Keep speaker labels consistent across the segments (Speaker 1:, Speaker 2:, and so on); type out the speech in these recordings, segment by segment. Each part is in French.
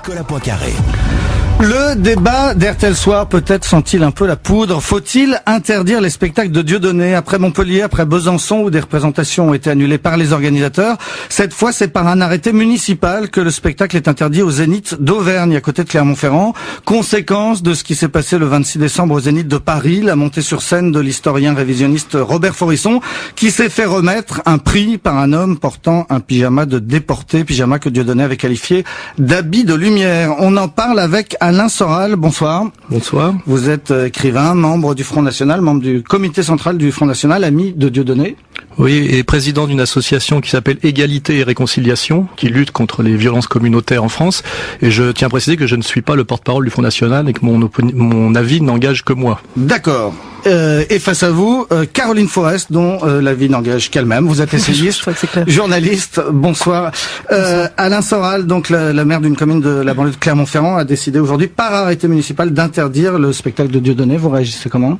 Speaker 1: Nicolas Poincaré.
Speaker 2: Le débat d'RTL Soir, peut-être sent-il un peu la poudre. Faut-il interdire les spectacles de Dieudonné? Après Montpellier, après Besançon, où des représentations ont été annulées par les organisateurs, cette fois c'est par un arrêté municipal que le spectacle est interdit au Zénith d'Auvergne, à côté de Clermont-Ferrand. Conséquence de ce qui s'est passé le 26 décembre au Zénith de Paris, la montée sur scène de l'historien révisionniste Robert Forisson, qui s'est fait remettre un prix par un homme portant un pyjama de déporté, pyjama que Dieudonné avait qualifié d'habit de lumière. On en parle avec Alain Soral, bonsoir.
Speaker 3: Bonsoir.
Speaker 2: Vous êtes écrivain, membre du Front National, membre du comité central du Front National, ami de Dieudonné.
Speaker 3: Oui, et président d'une association qui s'appelle Égalité et Réconciliation, qui lutte contre les violences communautaires en France. Et je tiens à préciser que je ne suis pas le porte-parole du Front National et que mon avis n'engage que moi.
Speaker 2: D'accord. Et face à vous, Caroline Forest, dont l'avis n'engage qu'elle-même. Vous êtes essayiste, journaliste. Bonsoir. Alain Soral, donc la maire d'une commune de la banlieue de Clermont-Ferrand, a décidé aujourd'hui, par arrêté municipal, d'interdire le spectacle de Dieudonné. Vous réagissez comment ?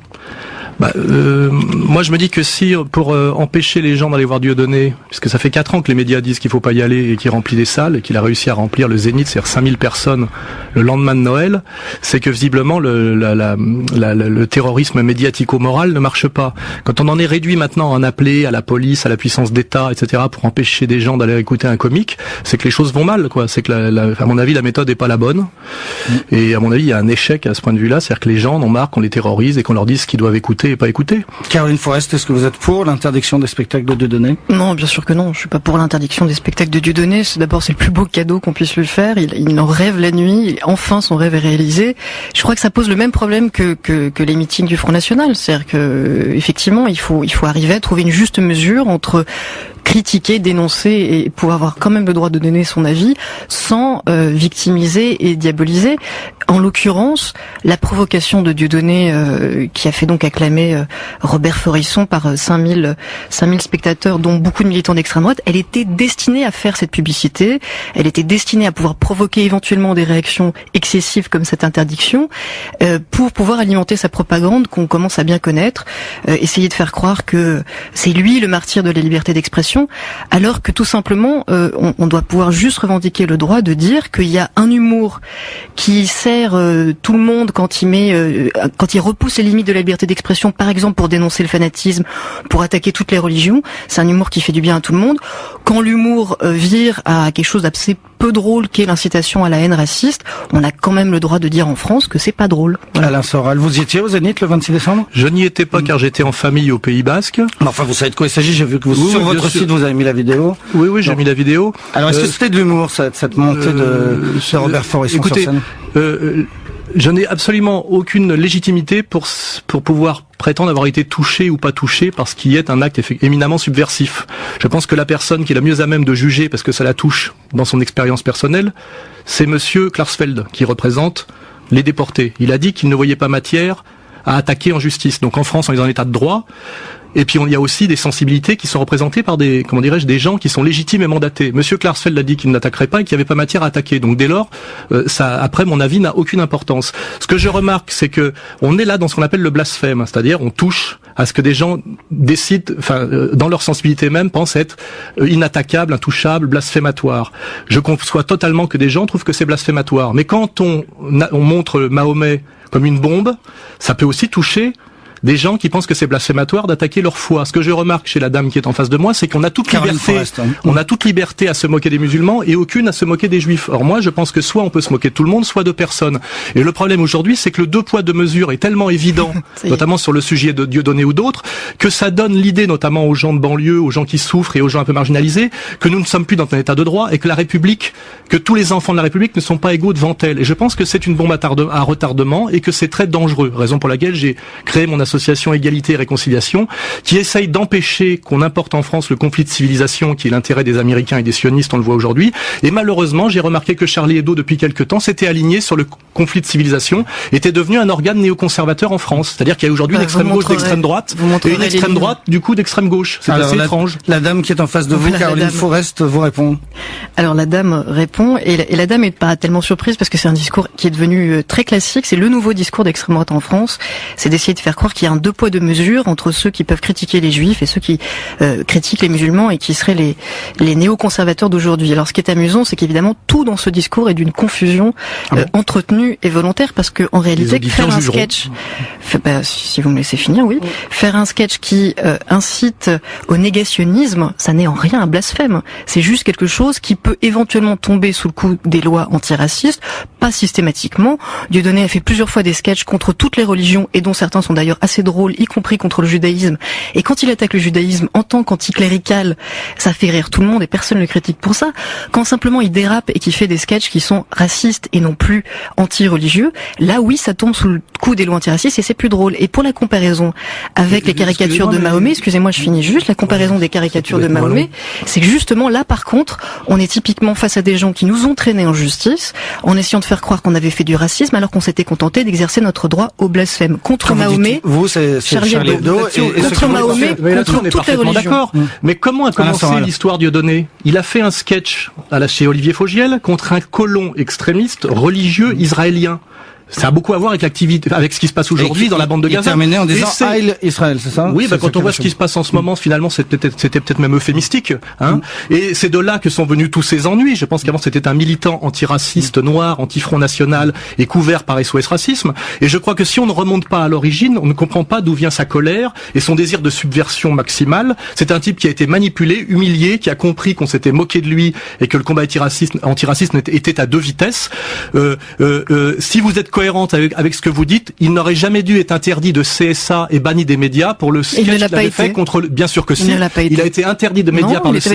Speaker 3: Moi je me dis que si pour empêcher les gens d'aller voir Dieudonné, puisque ça fait 4 ans que les médias disent qu'il faut pas y aller et qu'il remplit des salles et qu'il a réussi à remplir le Zénith, c'est-à-dire 5000 personnes le lendemain de Noël, c'est que visiblement le terrorisme médiatico-moral ne marche pas. Quand on en est réduit maintenant à en appeler à la police, à la puissance d'État, etc. pour empêcher des gens d'aller écouter un comique, c'est que les choses vont mal, quoi. C'est que à mon avis la méthode est pas la bonne. Et à mon avis il y a un échec à ce point de vue-là, c'est-à-dire que les gens en ont marre qu'on les terrorise et qu'on leur dise ce qu'ils doivent écouter et pas écouter.
Speaker 2: Caroline Forest, est-ce que vous êtes pour l'interdiction des spectacles de Dieudonné?
Speaker 4: Non, bien sûr que non. Je suis pas pour l'interdiction des spectacles de Dieudonné. D'abord, c'est le plus beau cadeau qu'on puisse lui faire. Il en rêve la nuit. Enfin, son rêve est réalisé. Je crois que ça pose le même problème que les meetings du Front National. C'est-à-dire que, effectivement, il faut arriver à trouver une juste mesure entre critiquer, dénoncer et pouvoir avoir quand même le droit de donner son avis sans victimiser et diaboliser. En l'occurrence, la provocation de Dieudonné qui a fait donc acclamer Robert Forisson par 5000 spectateurs, dont beaucoup de militants d'extrême droite, elle était destinée à faire cette publicité, elle était destinée à pouvoir provoquer éventuellement des réactions excessives comme cette interdiction, pour pouvoir alimenter sa propagande qu'on commence à bien connaître, essayer de faire croire que c'est lui le martyr de la liberté d'expression, alors que tout simplement on doit pouvoir juste revendiquer le droit de dire qu'il y a un humour qui sert tout le monde quand il repousse les limites de la liberté d'expression, par exemple pour dénoncer le fanatisme, pour attaquer toutes les religions. C'est un humour qui fait du bien à tout le monde. Quand l'humour vire à quelque chose d'assez peu drôle, qui est l'incitation à la haine raciste, on a quand même le droit de dire en France que c'est pas drôle. Voilà.
Speaker 2: Alain Soral, vous y étiez au Zénith le 26 décembre?
Speaker 3: Je n'y étais pas car j'étais en famille au Pays Basque.
Speaker 2: Enfin, vous savez de quoi il s'agit, j'ai vu que sur votre site vous avez mis la vidéo.
Speaker 3: Oui, j'ai mis la vidéo.
Speaker 2: Alors, est-ce que c'était de l'humour, cette montée de Robert Forisson sur scène?
Speaker 3: Je n'ai absolument aucune légitimité pour pouvoir prétendre avoir été touché ou pas touché parce qu'il y ait un acte éminemment subversif. Je pense que la personne qui est la mieux à même de juger, parce que ça la touche dans son expérience personnelle, c'est monsieur Klarsfeld, qui représente les déportés. Il a dit qu'il ne voyait pas matière à attaquer en justice. Donc en France, on est en état de droit. Et puis il y a aussi des sensibilités qui sont représentées par des gens qui sont légitimes et mandatés. Monsieur Klarsfeld a dit qu'il n'attaquerait pas et qu'il n'y avait pas matière à attaquer. Donc dès lors, ça, après, mon avis n'a aucune importance. Ce que je remarque, c'est que on est là dans ce qu'on appelle le blasphème, c'est-à-dire on touche à ce que des gens décident, dans leur sensibilité même, pensent être inattaquables, intouchables, blasphématoires. Je conçois totalement que des gens trouvent que c'est blasphématoire. Mais quand on montre Mahomet comme une bombe, ça peut aussi toucher des gens qui pensent que c'est blasphématoire d'attaquer leur foi. Ce que je remarque chez la dame qui est en face de moi, c'est qu'on a toute liberté à se moquer des musulmans et aucune à se moquer des juifs. Or moi, je pense que soit on peut se moquer de tout le monde, soit de personne. Et le problème aujourd'hui, c'est que le 2 poids 2 mesures est tellement évident, notamment sur le sujet de Dieudonné ou d'autres, que ça donne l'idée, notamment aux gens de banlieue, aux gens qui souffrent et aux gens un peu marginalisés, que nous ne sommes plus dans un état de droit et que la République, que tous les enfants de la République ne sont pas égaux devant elle. Et je pense que c'est une bombe à retardement et que c'est très dangereux. Raison pour laquelle j'ai créé mon association Égalité et Réconciliation, qui essaye d'empêcher qu'on importe en France le conflit de civilisation qui est l'intérêt des Américains et des sionistes, on le voit aujourd'hui. Et malheureusement, j'ai remarqué que Charlie Hebdo, depuis quelque temps, s'était aligné sur le conflit de civilisation, était devenu un organe néoconservateur en France. C'est-à-dire qu'il y a aujourd'hui une extrême gauche d'extrême droite et une extrême droite, du coup, d'extrême gauche. C'est assez étrange.
Speaker 2: La dame qui est en face de vous, Caroline Forest, vous répond.
Speaker 4: Alors la dame répond, et la dame est pas tellement surprise parce que c'est un discours qui est devenu très classique. C'est le nouveau discours d'extrême droite en France. C'est d'essayer de faire croire qu'il y a un deux poids deux mesures entre ceux qui peuvent critiquer les juifs et ceux qui critiquent les musulmans et qui seraient les néoconservateurs d'aujourd'hui. Alors ce qui est amusant, c'est qu'évidemment tout dans ce discours est d'une confusion entretenue et volontaire, parce que en réalité faire un sketch, si vous me laissez finir, oui, faire un sketch qui incite au négationnisme, ça n'est en rien un blasphème. C'est juste quelque chose qui peut éventuellement tomber sous le coup des lois antiracistes, pas systématiquement. Dieudonné a fait plusieurs fois des sketchs contre toutes les religions, et dont certains sont d'ailleurs assez drôles, y compris contre le judaïsme. Et quand il attaque le judaïsme en tant qu'anticlérical, ça fait rire tout le monde et personne ne le critique pour ça. Quand simplement il dérape et qu'il fait des sketchs qui sont racistes et non plus anti-religieux, là oui, ça tombe sous le coup des lois antiracistes et c'est plus drôle. Et pour la comparaison avec les caricatures de Mahomet, excusez-moi, je finis juste, la comparaison des caricatures de Mahomet, c'est que justement là, par contre, on est typiquement face à des gens qui nous ont traînés en justice en essayant de faire croire qu'on avait fait du racisme alors qu'on s'était contenté d'exercer notre droit au blasphème. Contre Mahomet,
Speaker 2: vous, c'est Charlie Hebdo,
Speaker 4: et contre Mahomet, contre toutes les religions.
Speaker 3: D'accord. Mais comment a commencé l'histoire Dieudonné? Il a fait un sketch chez Olivier Fogiel contre un colon extrémiste religieux israélien. Ça a beaucoup à voir avec l'activité, avec ce qui se passe aujourd'hui dans la bande de Gaza.
Speaker 2: Il terminait en disant Heil Israël, c'est ça?
Speaker 3: Oui, quand on voit ce qui se passe en ce moment, finalement, c'était peut-être même euphémistique, hein. Et c'est de là que sont venus tous ces ennuis. Je pense qu'avant c'était un militant antiraciste noir, anti-Front National et couvert par SOS Racisme. Et je crois que si on ne remonte pas à l'origine, on ne comprend pas d'où vient sa colère et son désir de subversion maximale. C'est un type qui a été manipulé, humilié, qui a compris qu'on s'était moqué de lui et que le combat antiraciste était à deux vitesses. Si vous êtes cohérente avec ce que vous dites, il n'aurait jamais dû être interdit de CSA et banni des médias pour le sketch qu'il avait fait contre... Bien sûr que si. Il a été interdit de médias par le CSA.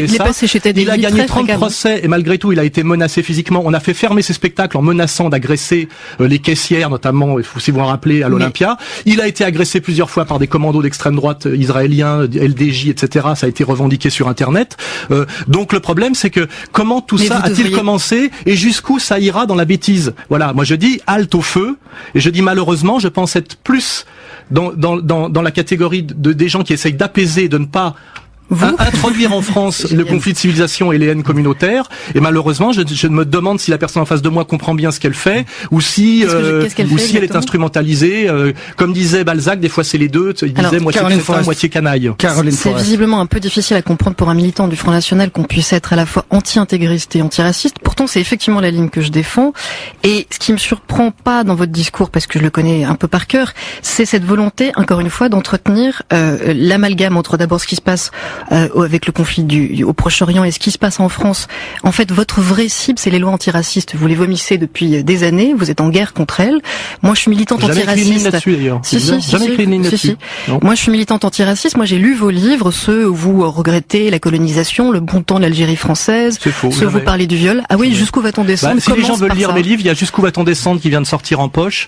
Speaker 3: Il a gagné 30 procès et malgré tout, il a été menacé physiquement. On a fait fermer ses spectacles en menaçant d'agresser les caissières, notamment, si vous vous rappelez, à l'Olympia. Il a été agressé plusieurs fois par des commandos d'extrême droite israéliens, LDJ, etc. Ça a été revendiqué sur Internet. Donc le problème, c'est que comment tout ça a-t-il commencé et jusqu'où ça ira dans la bêtise? Voilà, moi je dis halte au feu. Et je dis malheureusement, je pense être plus dans la catégorie des gens qui essayent d'apaiser, de ne pas introduire en France le conflit de civilisation et les haines communautaires. Et malheureusement, je me demande si la personne en face de moi comprend bien ce qu'elle fait, ou si elle est instrumentalisée. Comme disait Balzac, des fois c'est les deux. Il disait moitié crétin, moitié canaille.
Speaker 4: C'est visiblement un peu difficile à comprendre pour un militant du Front National qu'on puisse être à la fois anti-intégriste et antiraciste. Pourtant, c'est effectivement la ligne que je défends. Et ce qui me surprend pas dans votre discours, parce que je le connais un peu par cœur, c'est cette volonté, encore une fois, d'entretenir l'amalgame entre d'abord ce qui se passe avec le conflit au Proche-Orient et ce qui se passe en France. En fait, votre vraie cible, c'est les lois antiracistes. Vous les vomissez depuis des années, vous êtes en guerre contre elles. Moi, je suis militante antiraciste. Jamais écrit une ligne là-dessus, d'ailleurs. Jamais écrit une ligne là-dessus. Moi, je suis militante antiraciste. Moi, j'ai lu vos livres, ceux où vous regrettez la colonisation, le bon temps de l'Algérie française, ceux où vous parlez du viol. Ah oui, jusqu'où va-t-on descendre?
Speaker 3: Si les gens veulent lire mes livres, il y a Jusqu'où va-t-on descendre qui vient de sortir en poche.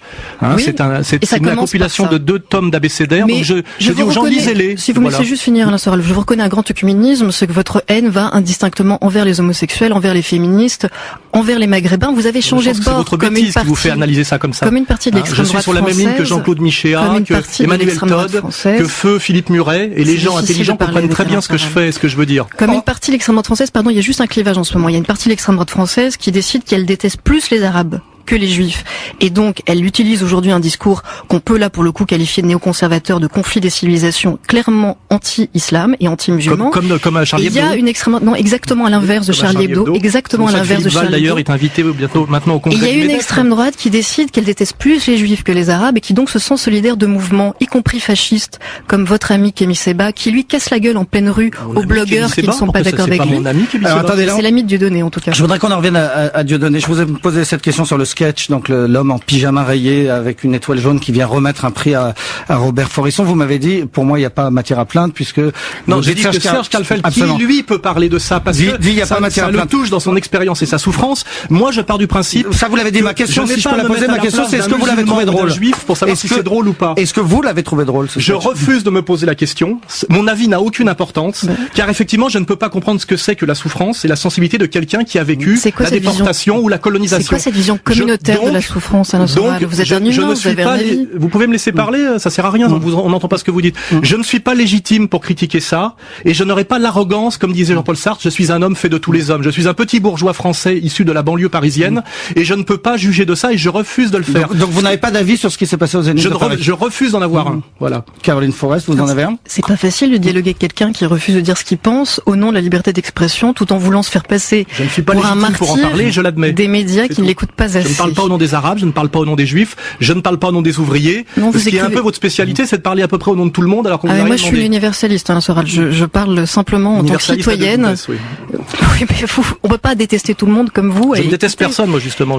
Speaker 3: C'est une compilation de 2 tomes d'abécédaire. Donc je dis aux gens, lisez-les.
Speaker 4: Si vous me laissez juste finir, Alain Soral, je vous reconnais un grand œcuménisme, c'est que votre haine va indistinctement envers les homosexuels, envers les féministes, envers les maghrébins. Vous avez changé de bord.
Speaker 3: C'est votre bêtise qui vous fait analyser ça comme ça.
Speaker 4: Comme une partie de l'extrême droite française.
Speaker 3: Je suis sur la même ligne que Jean-Claude Michéa, que Emmanuel Todd, que Feu Philippe Muret, et les gens intelligents comprennent très bien ce que je fais et ce que je veux dire.
Speaker 4: Comme une partie de l'extrême droite française, pardon, il y a juste un clivage en ce moment. Il y a une partie de l'extrême droite française qui décide qu'elle déteste plus les Arabes que les Juifs. Et donc, elle utilise aujourd'hui un discours qu'on peut là, pour le coup, qualifier de néoconservateur, de conflit des civilisations, clairement anti-islam et anti-musulman.
Speaker 3: Comme Charlie Hebdo.
Speaker 4: Il y a une extrême, non, exactement à l'inverse de Charlie Hebdo. Exactement à l'inverse de Charlie Hebdo.
Speaker 3: D'ailleurs, est invité bientôt, maintenant au congrès.
Speaker 4: Et il y a une extrême droite qui décide qu'elle déteste plus les Juifs que les Arabes et qui donc se sent solidaire de mouvements, y compris fascistes, comme votre ami Kémy Séba, qui lui casse la gueule en pleine rue aux blogueurs qui ne sont pas d'accord avec lui. C'est l'ami de Dieudonné, en tout cas.
Speaker 2: Je voudrais qu'on en revienne à Dieudonné. Je vous ai posé cette question sur le sketch, donc l'homme en pyjama rayé avec une étoile jaune qui vient remettre un prix à Robert Forisson. Vous m'avez dit, pour moi, il n'y a pas matière à plaindre puisque...
Speaker 3: Non, j'ai dit que Serge Kalfeld, qui lui peut parler de ça parce que ça le touche dans son expérience et sa souffrance. Moi, je pars du principe...
Speaker 2: Ça, vous l'avez dit, ma question, si je peux la poser, ma question, c'est est-ce que vous l'avez trouvé drôle?
Speaker 3: Juif pour savoir si c'est drôle ou pas.
Speaker 2: Est-ce que vous l'avez trouvé drôle?
Speaker 3: Je refuse de me poser la question. Mon avis n'a aucune importance, car effectivement, je ne peux pas comprendre ce que c'est que la souffrance et la sensibilité de quelqu'un qui a vécu la déportation ou la colonisation.
Speaker 4: C'est quoi cette vision communiste communautaire de la souffrance, Alain Soral. Vous êtes un humain, vous avez un avis.
Speaker 3: Vous pouvez me laisser parler, ça sert à rien, on n'entend pas ce que vous dites. Je ne suis pas légitime pour critiquer ça, et je n'aurai pas l'arrogance, comme disait Jean-Paul Sartre, je suis un homme fait de tous les hommes. Je suis un petit bourgeois français issu de la banlieue parisienne, et je ne peux pas juger de ça, et je refuse de le faire.
Speaker 2: Donc vous n'avez pas d'avis sur ce qui s'est passé aux Zénith de Paris?
Speaker 3: Je refuse d'en avoir un. Voilà.
Speaker 2: Caroline Forest, vous en avez un?
Speaker 4: C'est pas facile de dialoguer avec quelqu'un qui refuse de dire ce qu'il pense au nom de la liberté d'expression, tout en voulant se faire passer
Speaker 3: je ne suis pas
Speaker 4: pour un martyr
Speaker 3: pour en parler, je l'admets.
Speaker 4: Des médias qui ne l'écoutent pas assez.
Speaker 3: Je ne parle pas au nom des Arabes, je ne parle pas au nom des Juifs, je ne parle pas au nom des ouvriers.
Speaker 4: Non,
Speaker 3: ce qui est un peu votre spécialité, c'est de parler à peu près au nom de tout le monde, alors qu'on vous a rien
Speaker 4: moi, je suis universaliste, Alain Soral. Je parle simplement en tant que citoyenne.
Speaker 3: Oui,
Speaker 4: mais on peut pas détester tout le monde comme vous.
Speaker 3: Je ne déteste personne, moi, justement.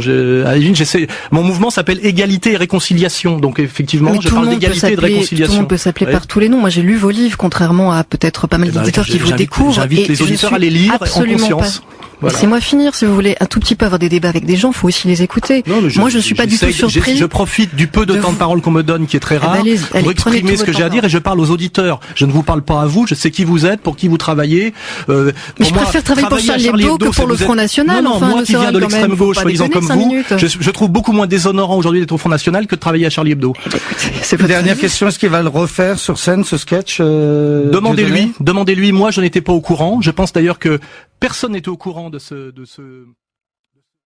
Speaker 3: Mon mouvement s'appelle Égalité et Réconciliation. Donc, effectivement, je parle d'égalité et de réconciliation.
Speaker 4: Tout le monde peut s'appeler par tous les noms. Moi, j'ai lu vos livres, contrairement à peut-être pas mal d'éditeurs qui vous découvrent.
Speaker 3: J'invite les auditeurs à les lire en conscience.
Speaker 4: Voilà. Laissez-moi finir, si vous voulez un tout petit peu avoir des débats avec des gens, faut aussi les écouter. Moi, je suis pas du tout surpris.
Speaker 3: Je profite du peu de temps de parole qu'on me donne, qui est très rare, pour exprimer ce que j'ai à dire, et je parle aux auditeurs. Je ne vous parle pas à vous, je sais qui vous êtes, pour qui vous travaillez.
Speaker 4: Mais je préfère travailler pour Charlie Hebdo que pour le Front National.
Speaker 3: Non, moi qui viens de l'extrême gauche, soi-disant comme vous, je trouve beaucoup moins déshonorant aujourd'hui d'être au Front National que de travailler à Charlie Hebdo.
Speaker 2: C'est votre dernière question, est-ce qu'il va le refaire sur scène, ce sketch?
Speaker 3: Demandez-lui. Moi, je n'étais pas au courant. Je pense d'ailleurs que personne n'était au courant de ce